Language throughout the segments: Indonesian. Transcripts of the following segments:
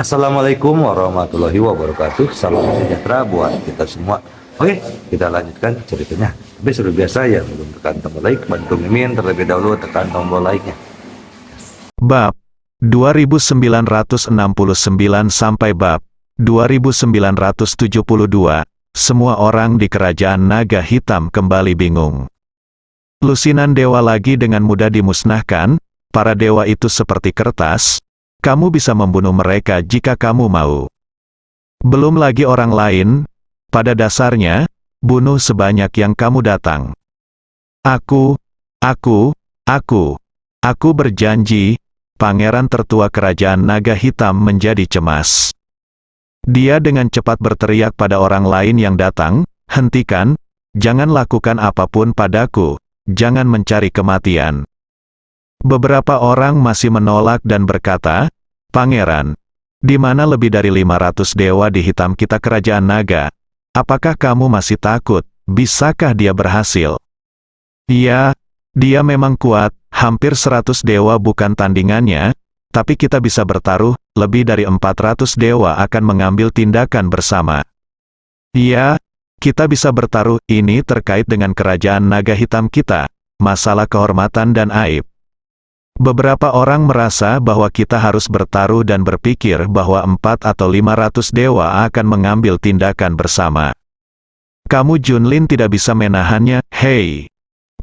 Assalamualaikum warahmatullahi wabarakatuh. Salam sejahtera buat kita semua. Oke, kita lanjutkan ceritanya. Tapi seperti biasa ya, belum tekan tombol like, bantu Mimin terlebih dahulu tekan tombol like-nya. Bab 2969 sampai bab 2972. Semua orang di kerajaan naga hitam kembali bingung. Lusinan dewa lagi dengan mudah dimusnahkan. Para dewa itu seperti kertas. Kamu bisa membunuh mereka jika kamu mau. Belum lagi orang lain. Pada dasarnya, bunuh sebanyak yang kamu datang. Aku berjanji. Pangeran tertua kerajaan naga hitam menjadi cemas. Dia dengan cepat berteriak pada orang lain yang datang, hentikan, jangan lakukan apapun padaku, jangan mencari kematian. Beberapa orang masih menolak dan berkata, Pangeran, di mana lebih dari 500 dewa di hitam kita kerajaan naga? Apakah kamu masih takut? Bisakah dia berhasil? Iya, dia memang kuat, hampir 100 dewa bukan tandingannya, tapi kita bisa bertaruh, lebih dari 400 dewa akan mengambil tindakan bersama. Iya, kita bisa bertaruh, ini terkait dengan kerajaan naga hitam kita, masalah kehormatan dan aib. Beberapa orang merasa bahwa kita harus bertaruh dan berpikir bahwa 4 atau 500 dewa akan mengambil tindakan bersama. Kamu Junlin tidak bisa menahannya, hei.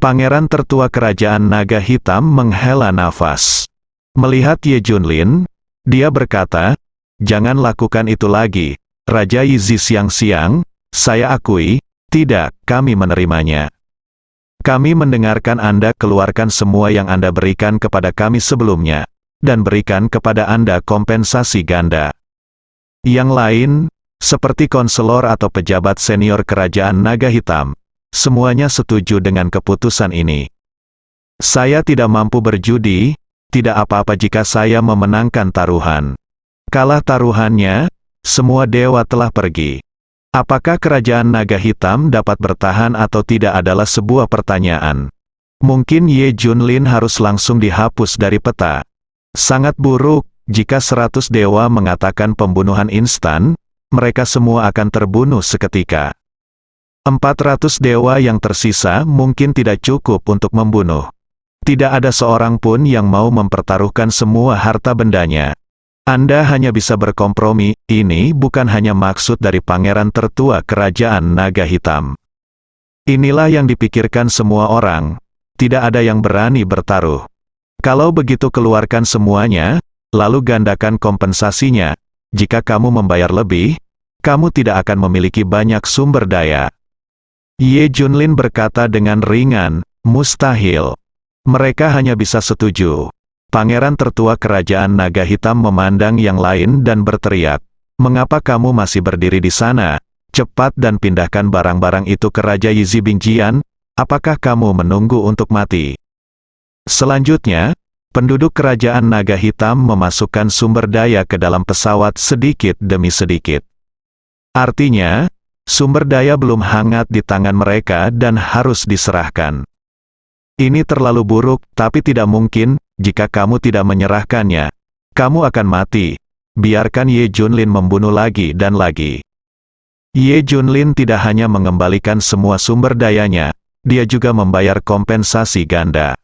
Pangeran tertua kerajaan naga hitam menghela nafas. Melihat Ye Junlin, dia berkata, jangan lakukan itu lagi, Raja Yizi siang-siang, saya akui, tidak, kami menerimanya. Kami mendengarkan Anda keluarkan semua yang Anda berikan kepada kami sebelumnya, dan berikan kepada Anda kompensasi ganda. Yang lain, seperti konselor atau pejabat senior kerajaan naga hitam, semuanya setuju dengan keputusan ini. Saya tidak mampu berjudi, tidak apa-apa jika saya memenangkan taruhan. Kalah taruhannya, semua dewa telah pergi. Apakah kerajaan naga hitam dapat bertahan atau tidak adalah sebuah pertanyaan. Mungkin Ye Junlin harus langsung dihapus dari peta. Sangat buruk, jika 100 dewa mengatakan pembunuhan instan, mereka semua akan terbunuh seketika. 400 dewa yang tersisa mungkin tidak cukup untuk membunuh. Tidak ada seorang pun yang mau mempertaruhkan semua harta bendanya. Anda hanya bisa berkompromi, ini bukan hanya maksud dari pangeran tertua kerajaan naga hitam. Inilah yang dipikirkan semua orang, tidak ada yang berani bertaruh. Kalau begitu keluarkan semuanya, lalu gandakan kompensasinya. Jika kamu membayar lebih, kamu tidak akan memiliki banyak sumber daya. Ye Junlin berkata dengan ringan, mustahil. Mereka hanya bisa setuju. Pangeran tertua kerajaan naga hitam memandang yang lain dan berteriak, mengapa kamu masih berdiri di sana? Cepat dan pindahkan barang-barang itu ke Raja Yizi Bingjian, apakah kamu menunggu untuk mati? Selanjutnya, penduduk kerajaan naga hitam memasukkan sumber daya ke dalam pesawat sedikit demi sedikit. Artinya, sumber daya belum hangat di tangan mereka dan harus diserahkan. Ini terlalu buruk, tapi tidak mungkin, jika kamu tidak menyerahkannya, kamu akan mati. Biarkan Ye Junlin membunuh lagi dan lagi. Ye Junlin tidak hanya mengembalikan semua sumber dayanya, dia juga membayar kompensasi ganda.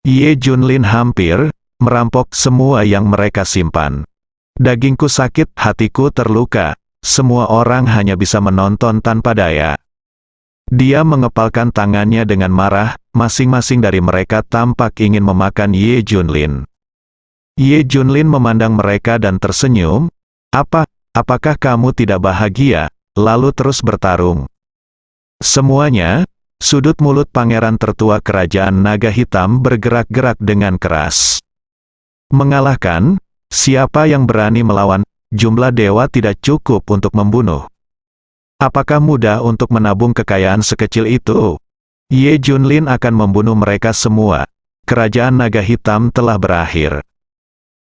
Ye Junlin hampir merampok semua yang mereka simpan. Dagingku sakit, hatiku terluka. Semua orang hanya bisa menonton tanpa daya. Dia mengepalkan tangannya dengan marah, masing-masing dari mereka tampak ingin memakan Ye Junlin. Ye Junlin memandang mereka dan tersenyum, apakah kamu tidak bahagia, lalu terus bertarung. Semuanya, sudut mulut pangeran tertua kerajaan naga hitam bergerak-gerak dengan keras. Mengalahkan, siapa yang berani melawan? Jumlah dewa tidak cukup untuk membunuh. Apakah mudah untuk menabung kekayaan sekecil itu? Ye Junlin akan membunuh mereka semua. Kerajaan naga hitam telah berakhir.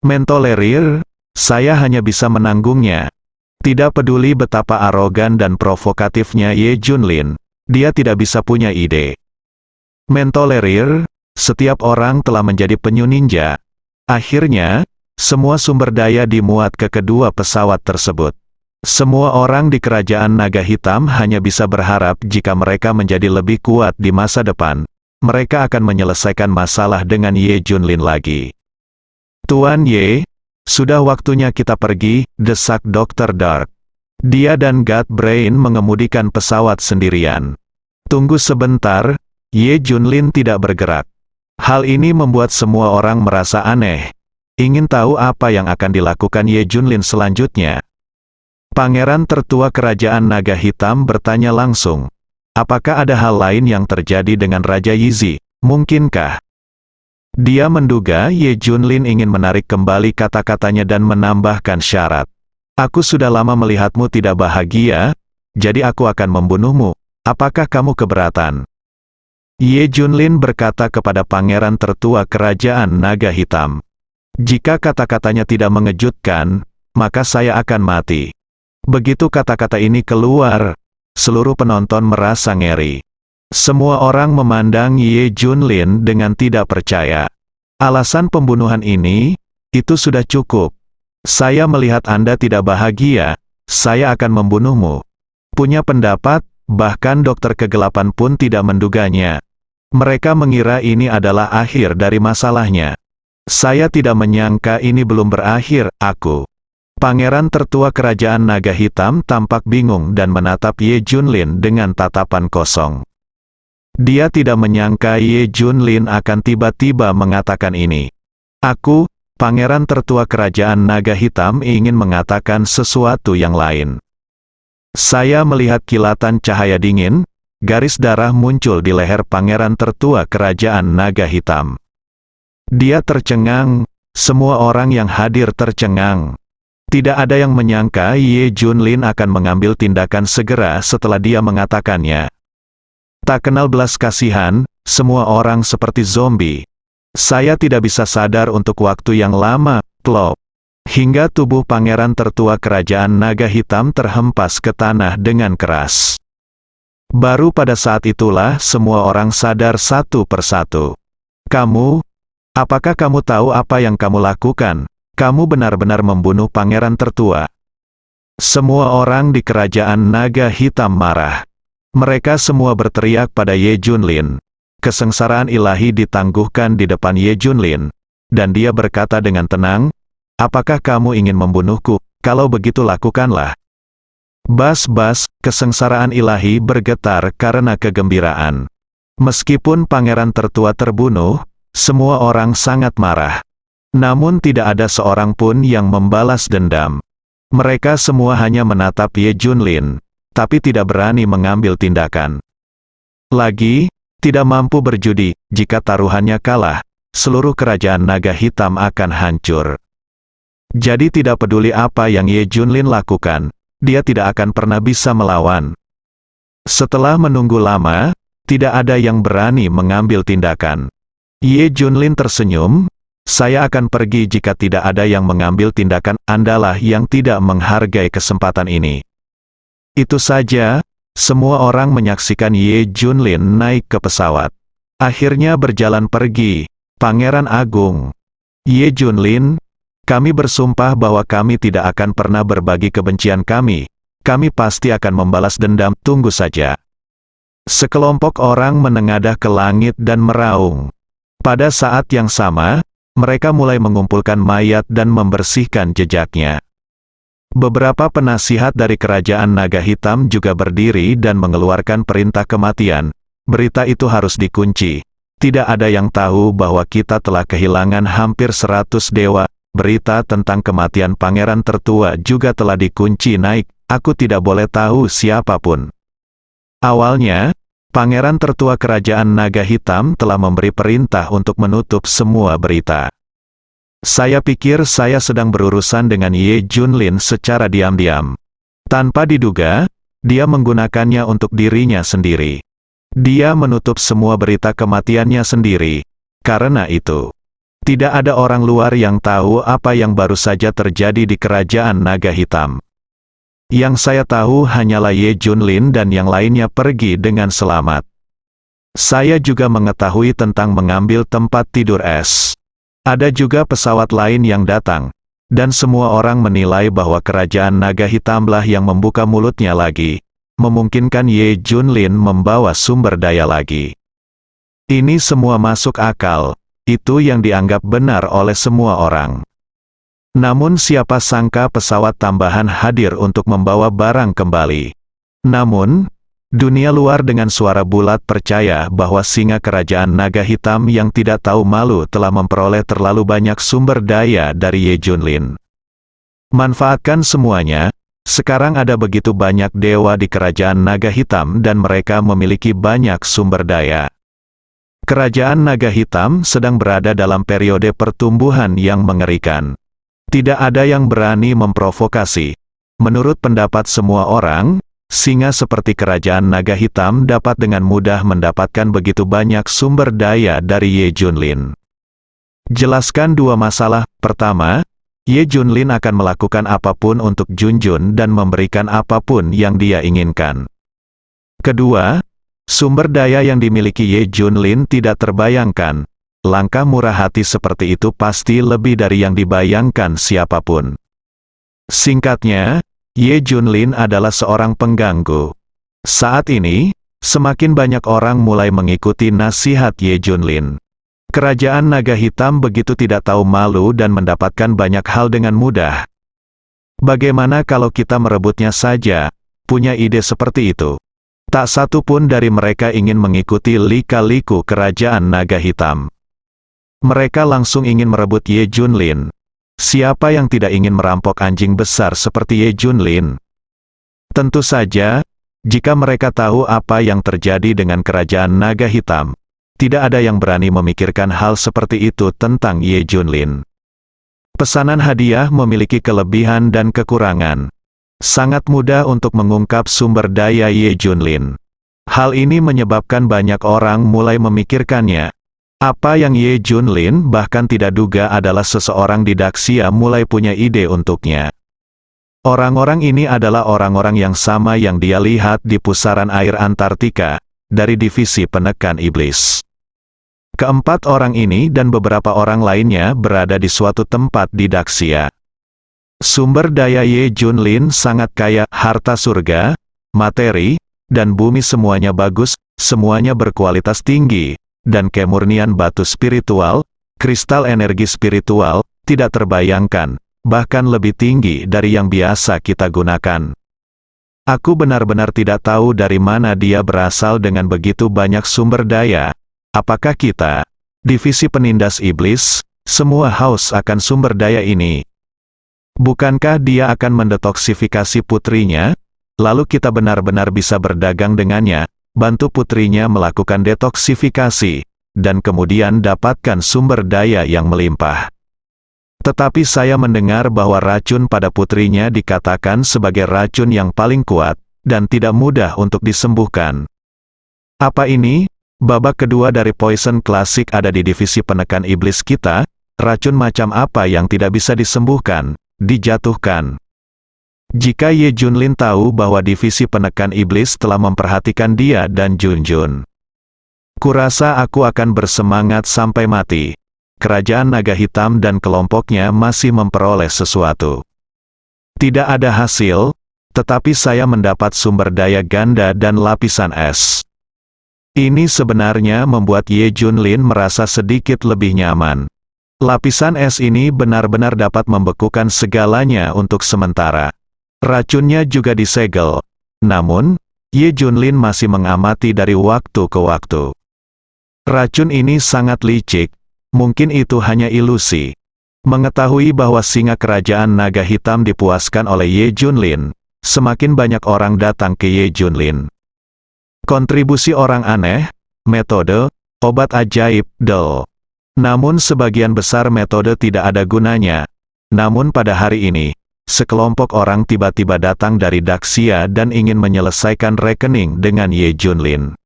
Mentolerir, saya hanya bisa menanggungnya. Tidak peduli betapa arogan dan provokatifnya Ye Junlin, dia tidak bisa punya ide. Mentolerir, setiap orang telah menjadi penyu ninja. Akhirnya, Semua sumber daya dimuat ke kedua pesawat tersebut. Semua orang di kerajaan naga hitam hanya bisa berharap jika mereka menjadi lebih kuat di masa depan, mereka akan menyelesaikan masalah dengan Ye Junlin lagi. Tuan Ye, sudah waktunya kita pergi, desak Dr. Dark. Dia dan God Brain mengemudikan pesawat sendirian. Tunggu sebentar, Ye Junlin tidak bergerak. Hal ini membuat semua orang merasa aneh. Ingin tahu apa yang akan dilakukan Ye Junlin selanjutnya. Pangeran tertua kerajaan naga hitam bertanya langsung. Apakah ada hal lain yang terjadi dengan Raja Yizi? Mungkinkah? Dia menduga Ye Junlin ingin menarik kembali kata-katanya dan menambahkan syarat. Aku sudah lama melihatmu tidak bahagia, jadi aku akan membunuhmu. Apakah kamu keberatan? Ye Junlin berkata kepada pangeran tertua kerajaan naga hitam. Jika kata-katanya tidak mengejutkan, maka saya akan mati. Begitu kata-kata ini keluar, seluruh penonton merasa ngeri. Semua orang memandang Ye Junlin dengan tidak percaya. Alasan pembunuhan ini, itu sudah cukup. Saya melihat Anda tidak bahagia, saya akan membunuhmu. Punya pendapat, bahkan dokter kegelapan pun tidak menduganya. Mereka mengira ini adalah akhir dari masalahnya. Saya tidak menyangka ini belum berakhir, aku. Pangeran tertua kerajaan naga hitam tampak bingung dan menatap Ye Junlin dengan tatapan kosong. Dia tidak menyangka Ye Junlin akan tiba-tiba mengatakan ini. Aku, pangeran tertua kerajaan naga hitam ingin mengatakan sesuatu yang lain. Saya melihat kilatan cahaya dingin, garis darah muncul di leher pangeran tertua kerajaan naga hitam. Dia tercengang, semua orang yang hadir tercengang. Tidak ada yang menyangka Ye Junlin akan mengambil tindakan segera setelah dia mengatakannya. Tak kenal belas kasihan, semua orang seperti zombie. Saya tidak bisa sadar untuk waktu yang lama, plop. Hingga tubuh pangeran tertua kerajaan naga hitam terhempas ke tanah dengan keras. Baru pada saat itulah semua orang sadar satu persatu. Kamu, apakah kamu tahu apa yang kamu lakukan? Kamu benar-benar membunuh pangeran tertua. Semua orang di kerajaan naga hitam marah. Mereka semua berteriak pada Ye Junlin. Kesengsaraan ilahi ditangguhkan di depan Ye Junlin. Dan dia berkata dengan tenang, apakah kamu ingin membunuhku? Kalau begitu lakukanlah. Bas-bas, kesengsaraan ilahi bergetar karena kegembiraan. Meskipun pangeran tertua terbunuh, semua orang sangat marah. Namun tidak ada seorang pun yang membalas dendam. Mereka semua hanya menatap Ye Junlin, tapi tidak berani mengambil tindakan. Lagi, tidak mampu berjudi, jika taruhannya kalah, seluruh kerajaan naga hitam akan hancur. Jadi tidak peduli apa yang Ye Junlin lakukan, dia tidak akan pernah bisa melawan. Setelah menunggu lama, tidak ada yang berani mengambil tindakan. Ye Junlin tersenyum, saya akan pergi jika tidak ada yang mengambil tindakan, Andalah yang tidak menghargai kesempatan ini. Itu saja, semua orang menyaksikan Ye Junlin naik ke pesawat. Akhirnya berjalan pergi, Pangeran Agung. Ye Junlin, kami bersumpah bahwa kami tidak akan pernah berbagi kebencian kami. Kami pasti akan membalas dendam, tunggu saja. Sekelompok orang menengadah ke langit dan meraung. Pada saat yang sama, mereka mulai mengumpulkan mayat dan membersihkan jejaknya. Beberapa penasihat dari kerajaan naga hitam juga berdiri dan mengeluarkan perintah kematian. Berita itu harus dikunci. Tidak ada yang tahu bahwa kita telah kehilangan hampir 100 dewa. Berita tentang kematian pangeran tertua juga telah dikunci naik. Aku tidak boleh tahu siapapun. Awalnya, pangeran tertua kerajaan naga hitam telah memberi perintah untuk menutup semua berita. Saya pikir saya sedang berurusan dengan Ye Junlin secara diam-diam. Tanpa diduga, dia menggunakannya untuk dirinya sendiri. Dia menutup semua berita kematiannya sendiri. Karena itu, tidak ada orang luar yang tahu apa yang baru saja terjadi di kerajaan naga hitam. Yang saya tahu hanyalah Ye Junlin dan yang lainnya pergi dengan selamat. Saya juga mengetahui tentang mengambil tempat tidur es. Ada juga pesawat lain yang datang, dan semua orang menilai bahwa kerajaan naga hitamlah yang membuka mulutnya lagi, memungkinkan Ye Junlin membawa sumber daya lagi. Ini semua masuk akal, itu yang dianggap benar oleh semua orang. Namun siapa sangka pesawat tambahan hadir untuk membawa barang kembali. Namun, dunia luar dengan suara bulat percaya bahwa singa kerajaan naga hitam yang tidak tahu malu telah memperoleh terlalu banyak sumber daya dari Ye Junlin. Manfaatkan semuanya, sekarang ada begitu banyak dewa di kerajaan naga hitam dan mereka memiliki banyak sumber daya. Kerajaan naga hitam sedang berada dalam periode pertumbuhan yang mengerikan. Tidak ada yang berani memprovokasi. Menurut pendapat semua orang, singa seperti kerajaan naga hitam dapat dengan mudah mendapatkan begitu banyak sumber daya dari Ye Junlin. Jelaskan dua masalah. Pertama, Ye Junlin akan melakukan apapun untuk Junjun dan memberikan apapun yang dia inginkan. Kedua, sumber daya yang dimiliki Ye Junlin tidak terbayangkan. Langkah murah hati seperti itu pasti lebih dari yang dibayangkan siapapun. Singkatnya, Ye Junlin adalah seorang pengganggu. Saat ini, semakin banyak orang mulai mengikuti nasihat Ye Junlin. Kerajaan naga hitam begitu tidak tahu malu dan mendapatkan banyak hal dengan mudah. Bagaimana kalau kita merebutnya saja? Punya ide seperti itu. Tak satu pun dari mereka ingin mengikuti lika-liku kerajaan naga hitam. Mereka langsung ingin merebut Ye Junlin. Siapa yang tidak ingin merampok anjing besar seperti Ye Junlin? Tentu saja, jika mereka tahu apa yang terjadi dengan kerajaan naga hitam, tidak ada yang berani memikirkan hal seperti itu tentang Ye Junlin. Pesanan hadiah memiliki kelebihan dan kekurangan. Sangat mudah untuk mengungkap sumber daya Ye Junlin. Hal ini menyebabkan banyak orang mulai memikirkannya. Apa yang Ye Junlin bahkan tidak duga adalah seseorang di Daxia mulai punya ide untuknya. Orang-orang ini adalah orang-orang yang sama yang dia lihat di pusaran air Antartika, dari divisi penekan iblis. Keempat orang ini dan beberapa orang lainnya berada di suatu tempat di Daxia. Sumber daya Ye Junlin sangat kaya, harta surga, materi, dan bumi semuanya bagus, semuanya berkualitas tinggi. Dan kemurnian batu spiritual, kristal energi spiritual, tidak terbayangkan, bahkan lebih tinggi dari yang biasa kita gunakan. Aku benar-benar tidak tahu dari mana dia berasal dengan begitu banyak sumber daya. Apakah kita, divisi penindas iblis, semua haus akan sumber daya ini? Bukankah dia akan mendetoksifikasi putrinya? Lalu kita benar-benar bisa berdagang dengannya, bantu putrinya melakukan detoksifikasi, dan kemudian dapatkan sumber daya yang melimpah. Tetapi saya mendengar bahwa racun pada putrinya dikatakan sebagai racun yang paling kuat, dan tidak mudah untuk disembuhkan. Apa ini? Babak kedua dari Poison Classic ada di divisi penekan iblis kita. Racun macam apa yang tidak bisa disembuhkan, dijatuhkan. Jika Ye Junlin tahu bahwa divisi penekan iblis telah memperhatikan dia dan Junjun, kurasa aku akan bersemangat sampai mati. Kerajaan naga hitam dan kelompoknya masih memperoleh sesuatu. Tidak ada hasil, tetapi saya mendapat sumber daya ganda dan lapisan es. Ini sebenarnya membuat Ye Junlin merasa sedikit lebih nyaman. Lapisan es ini benar-benar dapat membekukan segalanya untuk sementara. Racunnya juga disegel. Namun, Ye Junlin masih mengamati dari waktu ke waktu. Racun ini sangat licik, mungkin itu hanya ilusi. Mengetahui bahwa singa kerajaan naga hitam dipuaskan oleh Ye Junlin, semakin banyak orang datang ke Ye Junlin. Kontribusi orang aneh, metode, obat ajaib, del. Namun sebagian besar metode tidak ada gunanya. Namun pada hari ini, sekelompok orang tiba-tiba datang dari Daxia dan ingin menyelesaikan rekening dengan Ye Junlin.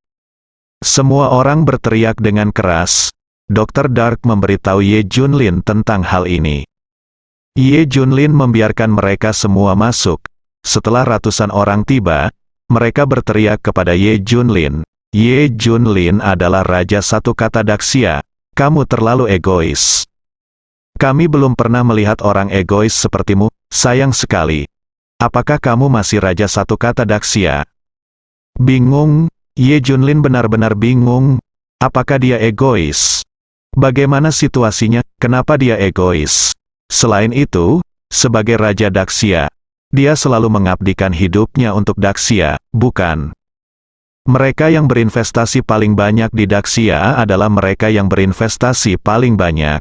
Semua orang berteriak dengan keras. Dr. Dark memberitahu Ye Junlin tentang hal ini. Ye Junlin membiarkan mereka semua masuk. Setelah ratusan orang tiba, mereka berteriak kepada Ye Junlin. Ye Junlin adalah raja satu kata Daxia. Kamu terlalu egois. Kami belum pernah melihat orang egois sepertimu, sayang sekali. Apakah kamu masih raja satu kata Daxia? Bingung, Ye Junlin benar-benar bingung. Apakah dia egois? Bagaimana situasinya, kenapa dia egois? Selain itu, sebagai Raja Daxia, dia selalu mengabdikan hidupnya untuk Daxia, bukan? Mereka yang berinvestasi paling banyak di Daxia adalah mereka yang berinvestasi paling banyak.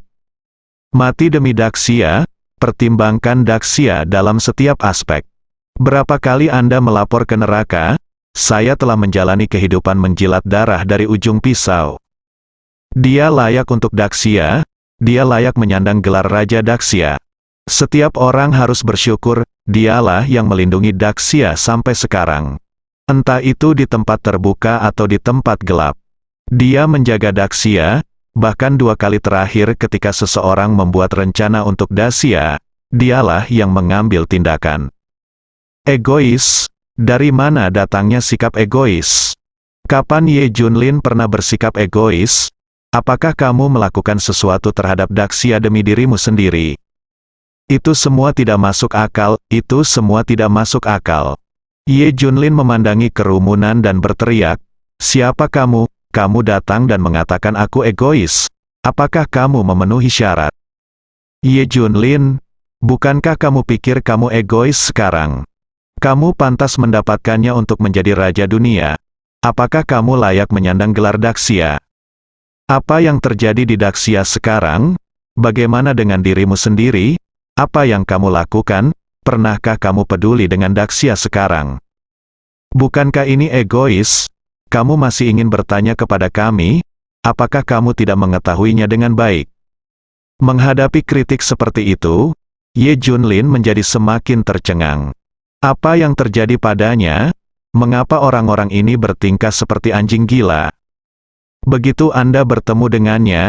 Mati demi Daxia, pertimbangkan Daxia dalam setiap aspek. Berapa kali Anda melapor ke neraka? Saya telah menjalani kehidupan menjilat darah dari ujung pisau. Dia layak untuk Daxia, dia layak menyandang gelar Raja Daxia. Setiap orang harus bersyukur, dialah yang melindungi Daxia sampai sekarang. Entah itu di tempat terbuka atau di tempat gelap. Dia menjaga Daxia, bahkan 2 kali terakhir ketika seseorang membuat rencana untuk Daxia, dialah yang mengambil tindakan. Egois, dari mana datangnya sikap egois? Kapan Ye Junlin pernah bersikap egois? Apakah kamu melakukan sesuatu terhadap Daxia demi dirimu sendiri? Itu semua tidak masuk akal, itu semua tidak masuk akal. Ye Junlin memandangi kerumunan dan berteriak, "Siapa kamu? Kamu datang dan mengatakan aku egois. Apakah kamu memenuhi syarat?" Ye Junlin, bukankah kamu pikir kamu egois sekarang? Kamu pantas mendapatkannya untuk menjadi raja dunia. Apakah kamu layak menyandang gelar Daxia? Apa yang terjadi di Daxia sekarang? Bagaimana dengan dirimu sendiri? Apa yang kamu lakukan? Pernahkah kamu peduli dengan Daxia sekarang? Bukankah ini egois? Kamu masih ingin bertanya kepada kami? Apakah kamu tidak mengetahuinya dengan baik? Menghadapi kritik seperti itu, Ye Junlin menjadi semakin tercengang. Apa yang terjadi padanya? Mengapa orang-orang ini bertingkah seperti anjing gila? Begitu Anda bertemu dengannya,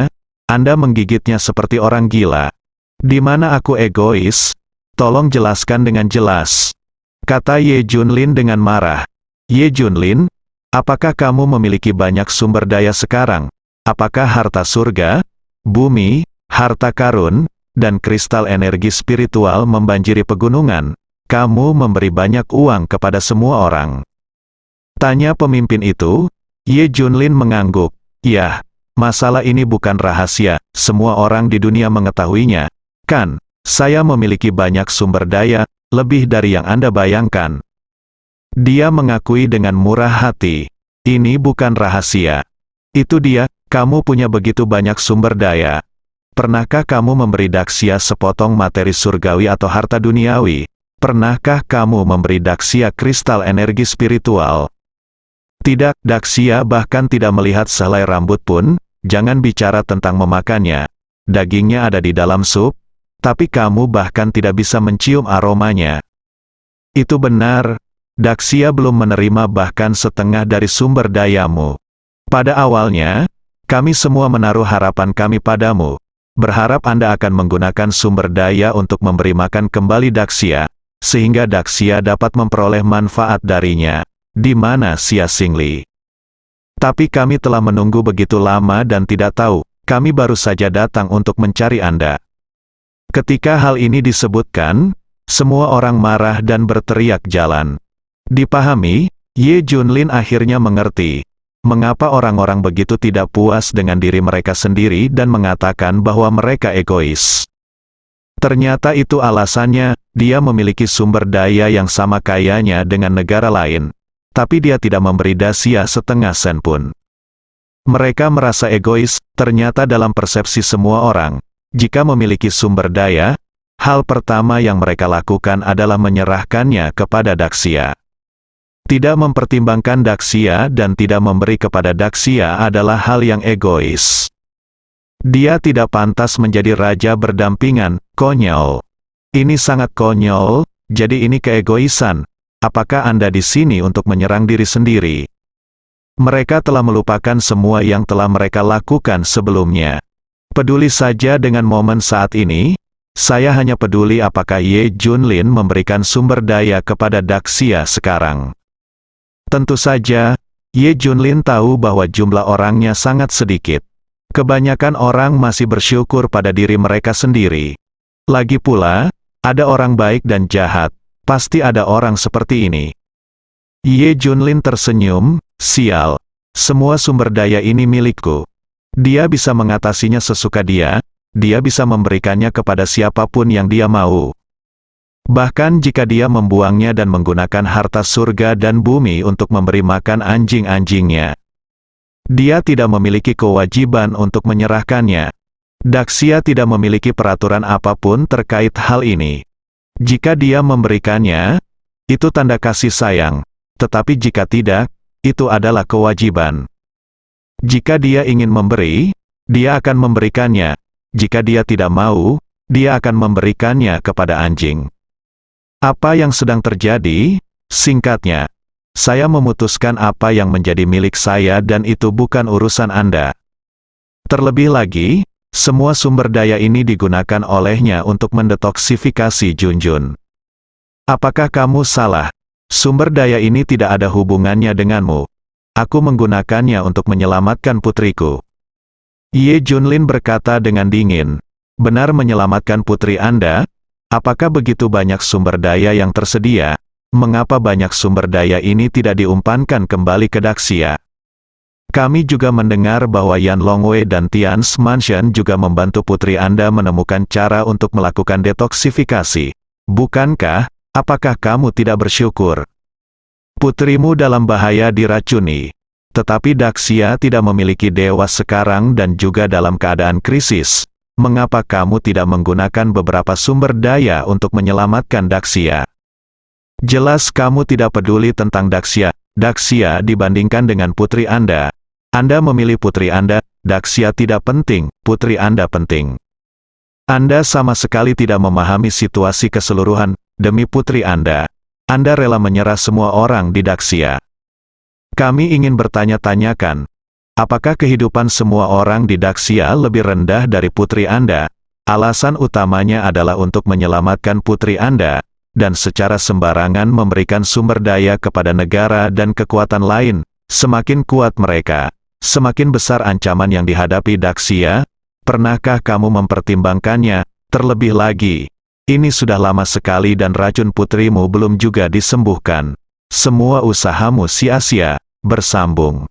Anda menggigitnya seperti orang gila. Di mana aku egois? Tolong jelaskan dengan jelas. Kata Ye Junlin dengan marah. Ye Junlin, apakah kamu memiliki banyak sumber daya sekarang? Apakah harta surga, bumi, harta karun, dan kristal energi spiritual membanjiri pegunungan? Kamu memberi banyak uang kepada semua orang. Tanya pemimpin itu. Ye Junlin mengangguk. Ya, masalah ini bukan rahasia, semua orang di dunia mengetahuinya. Kan, saya memiliki banyak sumber daya, lebih dari yang Anda bayangkan. Dia mengakui dengan murah hati. Ini bukan rahasia. Itu dia, kamu punya begitu banyak sumber daya. Pernahkah kamu memberi Daxia sepotong materi surgawi atau harta duniawi? Pernahkah kamu memberi Daxia kristal energi spiritual? Tidak, Daxia bahkan tidak melihat sehelai rambut pun, jangan bicara tentang memakannya. Dagingnya ada di dalam sup, tapi kamu bahkan tidak bisa mencium aromanya. Itu benar, Daxia belum menerima bahkan setengah dari sumber dayamu. Pada awalnya, kami semua menaruh harapan kami padamu, berharap Anda akan menggunakan sumber daya untuk memberi makan kembali Daxia, sehingga Daxia dapat memperoleh manfaat darinya. Di mana Xia Xingli? Tapi kami telah menunggu begitu lama dan tidak tahu, kami baru saja datang untuk mencari Anda. Ketika hal ini disebutkan, semua orang marah dan berteriak jalan. Dipahami, Ye Junlin akhirnya mengerti, mengapa orang-orang begitu tidak puas dengan diri mereka sendiri dan mengatakan bahwa mereka egois. Ternyata itu alasannya, dia memiliki sumber daya yang sama kayanya dengan negara lain. Tapi dia tidak memberi Daxia setengah sen pun. Mereka merasa egois, ternyata dalam persepsi semua orang. Jika memiliki sumber daya, hal pertama yang mereka lakukan adalah menyerahkannya kepada Daxia. Tidak mempertimbangkan Daxia dan tidak memberi kepada Daxia adalah hal yang egois. Dia tidak pantas menjadi raja berdampingan, konyol. Ini sangat konyol, jadi ini keegoisan. Apakah Anda di sini untuk menyerang diri sendiri? Mereka telah melupakan semua yang telah mereka lakukan sebelumnya. Peduli saja dengan momen saat ini, saya hanya peduli apakah Ye Junlin memberikan sumber daya kepada Daxia sekarang. Tentu saja, Ye Junlin tahu bahwa jumlah orangnya sangat sedikit. Kebanyakan orang masih bersyukur pada diri mereka sendiri. Lagi pula, ada orang baik dan jahat, pasti ada orang seperti ini. Ye Junlin tersenyum, sial. Semua sumber daya ini milikku. Dia bisa mengatasinya sesuka dia bisa memberikannya kepada siapapun yang dia mau. Bahkan jika dia membuangnya dan menggunakan harta surga dan bumi untuk memberi makan anjing-anjingnya. Dia tidak memiliki kewajiban untuk menyerahkannya. Daxia tidak memiliki peraturan apapun terkait hal ini. Jika dia memberikannya, itu tanda kasih sayang. Tetapi jika tidak, itu adalah kewajiban. Jika dia ingin memberi, dia akan memberikannya. Jika dia tidak mau, dia akan memberikannya kepada anjing. Apa yang sedang terjadi? Singkatnya, saya memutuskan apa yang menjadi milik saya dan itu bukan urusan Anda. Terlebih lagi, semua sumber daya ini digunakan olehnya untuk mendetoksifikasi Junjun. Apakah kamu salah? Sumber daya ini tidak ada hubungannya denganmu. Aku menggunakannya untuk menyelamatkan putriku. Ye Junlin berkata dengan dingin. Benar menyelamatkan putri Anda? Apakah begitu banyak sumber daya yang tersedia? Mengapa banyak sumber daya ini tidak diumpankan kembali ke Daxia? Kami juga mendengar bahwa Yan Longwei dan Tian's Mansion juga membantu putri Anda menemukan cara untuk melakukan detoksifikasi. Bukankah? Apakah kamu tidak bersyukur? Putrimu dalam bahaya diracuni. Tetapi Daxia tidak memiliki dewa sekarang dan juga dalam keadaan krisis. Mengapa kamu tidak menggunakan beberapa sumber daya untuk menyelamatkan Daxia? Jelas kamu tidak peduli tentang Daxia dibandingkan dengan putri Anda. Anda memilih putri Anda, Daxia tidak penting, putri Anda penting. Anda sama sekali tidak memahami situasi keseluruhan, demi putri Anda rela menyerah semua orang di Daxia. Kami ingin bertanya-tanyakan, apakah kehidupan semua orang di Daxia lebih rendah dari putri Anda? Alasan utamanya adalah untuk menyelamatkan putri Anda, dan secara sembarangan memberikan sumber daya kepada negara dan kekuatan lain. Semakin kuat mereka, semakin besar ancaman yang dihadapi Daxia. Pernahkah kamu mempertimbangkannya? Terlebih lagi, ini sudah lama sekali dan racun putrimu belum juga disembuhkan. Semua usahamu sia-sia. Bersambung.